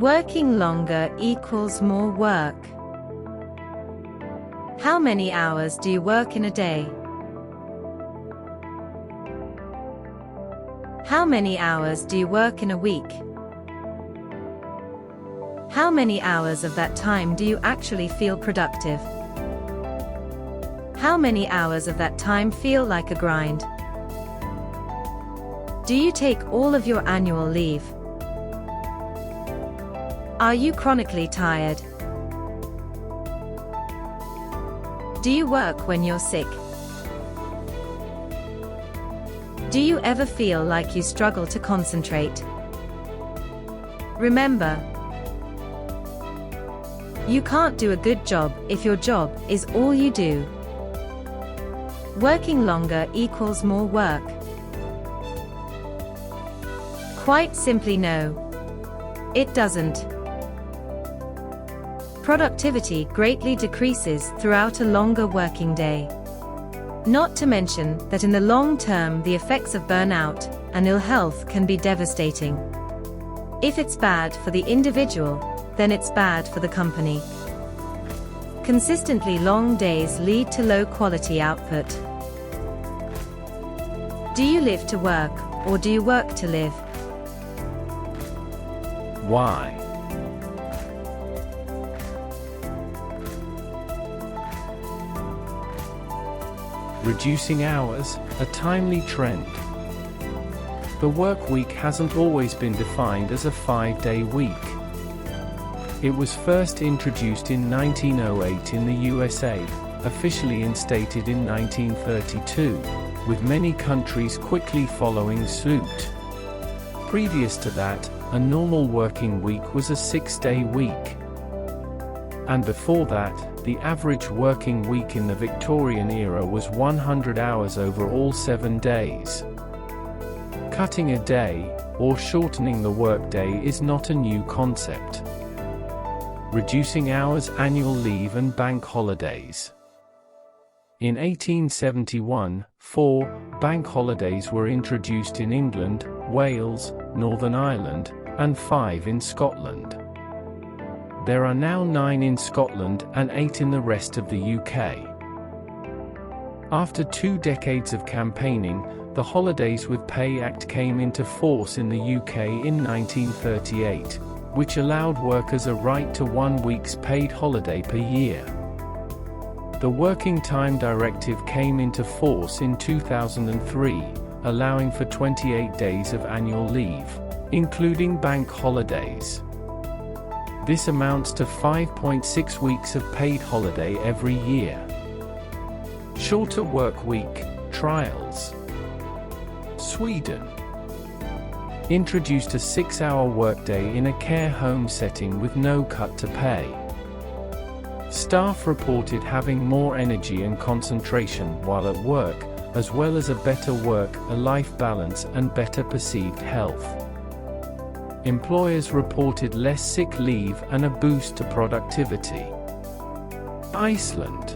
Working longer equals more work. How many hours do you work in a day? How many hours do you work in a week? How many hours of that time do you actually feel productive? How many hours of that time feel like a grind? Do you take all of your annual leave? Are you chronically tired? Do you work when you're sick? Do you ever feel like you struggle to concentrate? Remember, you can't do a good job if your job is all you do. Working longer equals more work. Quite simply no, it doesn't. Productivity greatly decreases throughout a longer working day. Not to mention that in the long term the effects of burnout and ill health can be devastating. If it's bad for the individual, then it's bad for the company. Consistently long days lead to low quality output. Do you live to work, or do you work to live? Why? Reducing hours, a timely trend. The work week hasn't always been defined as a 5-day week. It was first introduced in 1908 in the USA, officially instated in 1932, with many countries quickly following suit. Previous to that, a normal working week was a 6-day week. And before that, the average working week in the Victorian era was 100 hours over all 7 days. Cutting a day, or shortening the workday, is not a new concept. Reducing hours, annual leave and bank holidays. In 1871, 4 bank holidays were introduced in England, Wales, Northern Ireland, and 5 in Scotland. There are now 9 in Scotland and 8 in the rest of the UK. After 2 decades of campaigning, the Holidays with Pay Act came into force in the UK in 1938, which allowed workers a right to 1 week's paid holiday per year. The Working Time Directive came into force in 2003, allowing for 28 days of annual leave, including bank holidays. This amounts to 5.6 weeks of paid holiday every year. Shorter work week, trials. Sweden introduced a 6-hour workday in a care home setting with no cut to pay. Staff reported having more energy and concentration while at work, as well as a better work-life balance and better perceived health. Employers reported less sick leave and a boost to productivity. Iceland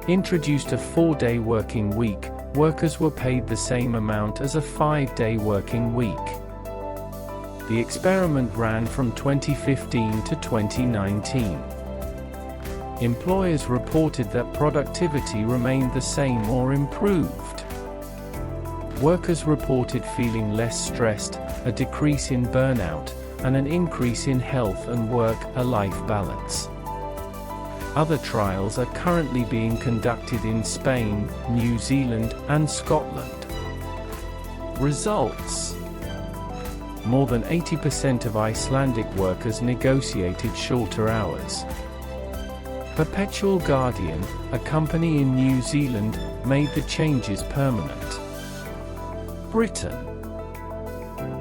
introduced a 4-day working week. Workers were paid the same amount as a 5-day working week. The experiment ran from 2015 to 2019. Employers reported that productivity remained the same or improved. Workers reported feeling less stressed, a decrease in burnout, and an increase in health and work-life balance. Other trials are currently being conducted in Spain, New Zealand, and Scotland. Results: more than 80% of Icelandic workers negotiated shorter hours. Perpetual Guardian, a company in New Zealand, made the changes permanent. Britain.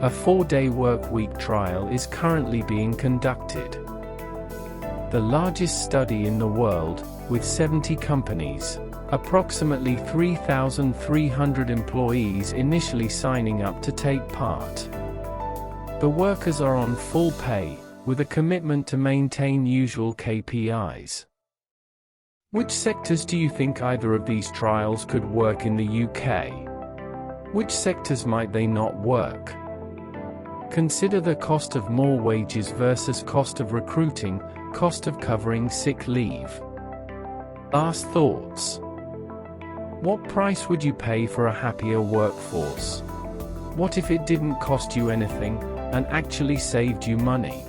A 4-day work week trial is currently being conducted. The largest study in the world, with 70 companies, approximately 3,300 employees initially signing up to take part. The workers are on full pay, with a commitment to maintain usual KPIs. Which sectors do you think either of these trials could work in the UK? Which sectors might they not work? Consider the cost of more wages versus cost of recruiting, cost of covering sick leave. Last thoughts. What price would you pay for a happier workforce? What if it didn't cost you anything, and actually saved you money?